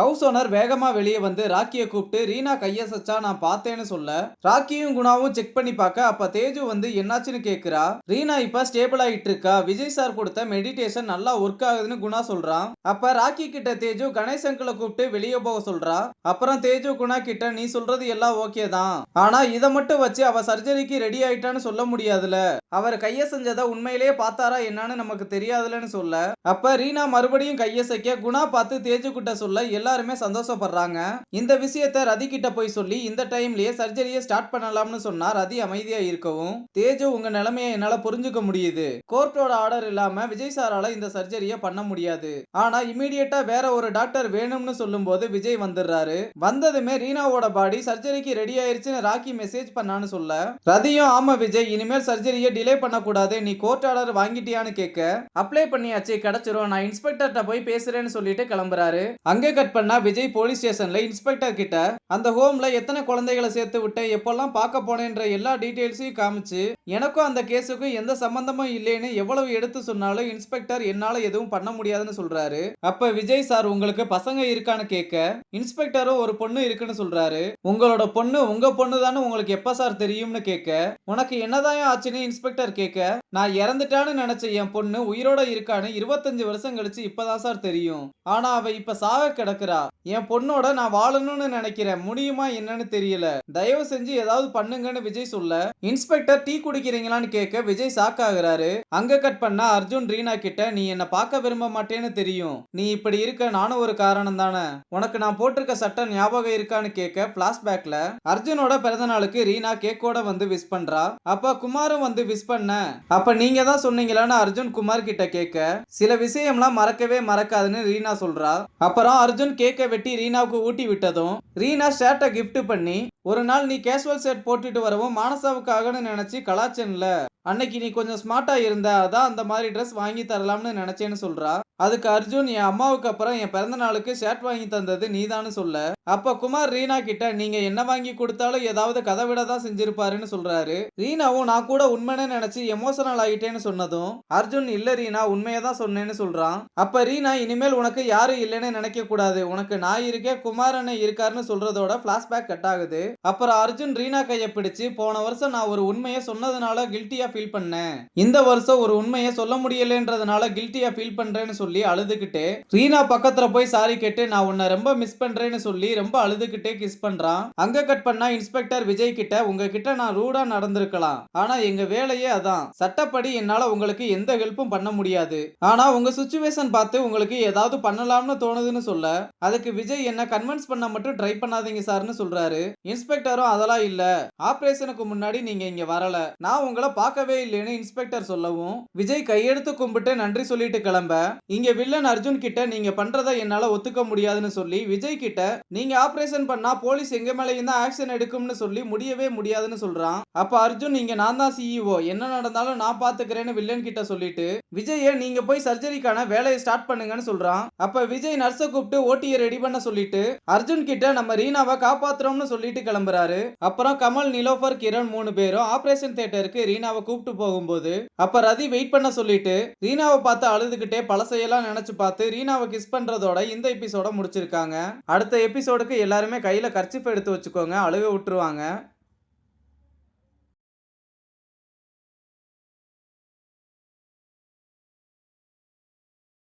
House owner வேகமா வெளியே வந்து ராக்கிய கூப்பிட்டு ரீனா கையசைச்சா நான் பார்த்தேன்னு சொல்ல ராக்கியும் குணாவும் செக் பண்ணி பார்க்க அப்ப தேஜு வந்து என்னாச்சுன்னு கேக்குறா. ரீனா இப்ப ஸ்டேபிள் ஆயிட்டு இருக்கா, விஜய் சார் கொடுத்த மெடிடேஷன் நல்லா ஒர்க் ஆகுதுன்னு குணா சொல்றான். அப்ப ராக்கி கிட்ட தேஜு கணேஷ் அங்கிளை கூப்பிட்டு வெளியே போக சொல்றா. அப்புறம் தேஜு குணா கிட்ட நீ சொல்றது எல்லாம் ஓகே தான், ஆனா இதை மட்டும் வச்சு அவ சர்ஜரிக்கு ரெடி ஆயிட்டான்னு சொல்ல முடியாதுல, அவர் கைய செஞ்சதை உண்மையிலேயே பார்த்தாரா என்னன்னு நமக்கு தெரியாதுலன்னு சொல்ல அப்ப ரீனா மறுபடியும் கையசைக்க குணா பார்த்து தேஜு கிட்ட சொல்ல எல்லாருமே சந்தோஷப்படுறாங்க. இந்த விஷயத்தை ரதி கிட்ட போய் சொல்லி இந்த டைம்லயே சர்ஜரியை ஸ்டார்ட் பண்ணலாம்னு சொன்னா ரதி அமைதியா இருக்கவும் தேஜு உங்க நிலைமையை என்னால புரிஞ்சுக்க முடியுது, கோர்ட்டோட ஆர்டர் இல்லாம விஜய் சாரால இந்த சர்ஜரியை பண்ண முடியாது, ஆனா இமீடியட்டா வேற ஒரு டாக்டர் வேணும்னு சொல்லும் போது விஜய் வந்துடுறாரு. வந்ததுமே ரீனாவோட பாடி சர்ஜரிக்கு ரெடி ஆயிருச்சுன்னு ராக்கி மெசேஜ் பண்ணான்னு சொல்ல ரதியும் ஆமா விஜய் இனிமேல் சர்ஜரியை டிலே பண்ணக்கூடாது, நீ கோர்ட் ஆர்டர் வாங்கிட்டியான்னு கேட்க அப்ளை பண்ணியாச்சு கிடைச்சிரும், நான் இன்ஸ்பெக்டர்கிட்ட போய் பேசுறேன்னு சொல்லிட்டு கிளம்புறாரு. அங்கே கட் பண்ணா விஜய் போலீஸ் ஸ்டேஷன்ல இன்ஸ்பெக்டர் கிட்ட அந்த ஹோம்ல எத்தனை குழந்தைகளை சேர்த்து விட்டு எப்பெல்லாம் பார்க்க போனேன்ற எல்லா டீடைல்ஸையும் காமிச்சு எனக்கும் அந்த கேஸுக்கும் எந்த சம்பந்தமும் இல்லைன்னு எவ்வளவு எடுத்து சொன்னாலும் இன்ஸ்பெக்டர் என்னால எதுவும் பண்ண முடியாதுன்னு சொல்றாரு. அப்ப விஜய் சார் உங்களுக்கு பசங்க இருக்கான்னு கேட்க இன்ஸ்பெக்டரும் ஒரு பொண்ணு இருக்குன்னு சொல்றாரு. உங்களோட பொண்ணு உங்க பொண்ணு தானே உங்களுக்கு எப்ப சார் தெரியும்னு கேட்க உனக்கு என்னதான் ஆச்சுன்னு இன்ஸ்பெக்டர் கேட்க நான் இறந்துட்டான்னு நினைச்ச என் பொண்ணு உயிரோட இருக்கான்னு 25 வருஷம் கழிச்சு இப்பதான் சார் தெரியும், ஆனா அவ இப்ப சாக கிடக்குறா, என் பொண்ணோட நான் வாழணும்னு நினைக்கிறேன், முடியுமா என்னன்னு தெரியல, தயவு செஞ்சு ஏதாவது பண்ணுங்கன்னு விஜய் சொல்ல இன்ஸ்பெக்டர் டீ குடிக்கிறீங்களான்னு கேட்க விஜய் ஷாக் ஆகுறாரு. அங்க கட் பண்ணா அர்ஜுன் ரீனா கிட்ட நீ என்ன பார்க்க விரும்ப மாட்டேன்னு தெரியும், நீ இப்படி இருக்க நானும் ஒரு காரணம் தானே, உனக்கு நான் போட்டிருக்க சட்டம் ஞாபகம் இருக்கான்னு கேட்க பிளாஷ்பேக்ல அர்ஜுனோட பிறந்த நாளுக்கு ரீனா கேக்கோட வந்து விஷ் பண்றா. அப்ப குமாரும் வந்து விஷ் பண்ண அப்ப நீங்க தான் சொன்னீங்களான்னு அர்ஜுன் குமார் கிட்ட கேட்க சில விஷயம்லாம் மறக்கவே மறக்காதுன்னு ரீனா சொல்றா. அப்புறம் அர்ஜுன் கேக்க வெட்டி ரீனாவுக்கு ஊட்டி விட்டதும் ரீனா ஷர்ட்டை கிஃப்ட் பண்ணி ஒரு நாள் நீ கேஷுவல் ஷர்ட் போட்டுட்டு வரவும் மானசாவுக்காகன்னு நினைச்சு கலாச்சன்ல, அன்னைக்கு நீ கொஞ்சம் ஸ்மார்ட்டா இருந்த அதான் அந்த மாதிரி ட்ரெஸ் வாங்கி தரலாம்னு நினைச்சேன்னு சொல்றா. அதுக்கு அர்ஜுன் என் அம்மாவுக்கு அப்புறம் என் பிறந்த நாளுக்கு ஷர்ட் வாங்கி தந்தது நீதான்னு சொல்ல அப்ப குமார் ரீனா கிட்ட நீங்க என்ன வாங்கி கொடுத்தாலும் ஏதாவது கதை விட தான் செஞ்சிருப்பாருன்னு சொல்றாரு. ரீனாவும் நான் கூட உண்மைன்னு நினைச்சு எமோஷனல் ஆகிட்டேன்னு சொன்னதும் அர்ஜுன் இல்ல ரீனா உண்மையை தான் சொன்னேன்னு சொல்றான். அப்ப ரீனா இனிமேல் உனக்கு யாரும் இல்லைன்னு நினைக்க கூடாது, உனக்கு நான் இருக்கேன் குமார் அண்ணன் இருக்காருன்னு சொல்றதோட பிளாஷ்பேக் கட் ஆகுது. அப்புறம் அர்ஜுன் ரீனா கையை பிடிச்சு போன வருஷம் நான் ஒரு உண்மையை சொன்னதுனால கில்ட்டியா ஃபீல் பண்ணேன், இந்த வருஷம் ஒரு உண்மையை சொல்ல முடியலன்றதுனால கில்ட்டியா ஃபீல் பண்றேன்னு சொல்லி அழுதுகிட்டே ரீனா பக்கத்துல போய் சாரி கேட்டு நான் உன்னை ரொம்ப மிஸ் பண்றேன்னு சொல்லி ரொம்ப அழுதுகிட்டே கிஸ் பண்றான். அங்க கட் பண்ணா இன்ஸ்பெக்டர் விஜய் கிட்ட உங்ககிட்ட நான் ரூடா நடந்திருக்கலாம், ஆனா எங்க வேலையே அதான், சட்டப்படி என்னால உங்களுக்கு எந்த ஹெல்ப்பும் பண்ண முடியாது, ஆனா உங்க சிச்சுவேஷன் பார்த்து உங்களுக்கு ஏதாவது பண்ணலாம்னு தோணுதுன்னு சொல்ல அதுக்கு விஜய் என்ன கன்வின்ஸ் பண்ண மட்டும் ட்ரை பண்ணாதீங்க சார்னு சொல்றாரு. இன்ஸ்பெக்டரும் அதெல்லாம் இல்ல, ஆபரேஷனுக்கு முன்னாடி நீங்க இங்க வரல, நான் உங்களை பார்க்கவே இல்லைன்னு இன்ஸ்பெக்டர் சொல்லவும் விஜய் கையெடுத்து கும்பிட்டு நன்றி சொல்லிட்டு கிளம்ப இங்க வில்லன் அர்ஜுன் கிட்ட நீங்க பண்றதை என்னால ஒத்துக்க முடியாதுன்னு சொல்லி விஜய் கிட்ட நீங்க ஆபரேஷன் பண்ணா போலீஸ் எங்க மேலேயும் தான் ஆக்ஷன் எடுக்கும்னு சொல்லி முடியவே முடியாதுன்னு சொல்றான். அப்ப அர்ஜுன் நீங்க நான் தான் சிஇஓ, என்ன நடந்தாலும் நான் பாத்துக்கிறேன்னு வில்லன் கிட்ட சொல்லிட்டு விஜய நீங்க போய் சர்ஜரிக்கான வேலையை ஸ்டார்ட் பண்ணுங்கன்னு சொல்றான். அப்ப விஜய் நர்ஸை கூப்பிட்டு ஓட்டியை ரெடி பண்ண சொல்லிட்டு அர்ஜுன் கிட்ட நம்ம ரீனாவை காப்பாத்துறோம்னு சொல்லிட்டு கிளம்புறாரு. அப்புறம் கமல் நிலோஃபர் கிரண் 3 பேரும் ஆபரேஷன் தியேட்டருக்கு ரீனாவை கூப்பிட்டு போகும்போது அப்ப ரதி வெயிட் பண்ண சொல்லிட்டு ரீனாவை பார்த்து அழுதுகிட்டே பழசையெல்லாம் நினைச்சு பார்த்து ரீனாவை கிஸ் பண்றதோட இந்த எபிசோட முடிச்சிருக்காங்க. அடுத்த எபிசோடுக்கு எல்லாருமே கையில கர்ச்சிஃப் எடுத்து வச்சுக்கோங்க, அழுக விட்டுருவாங்க.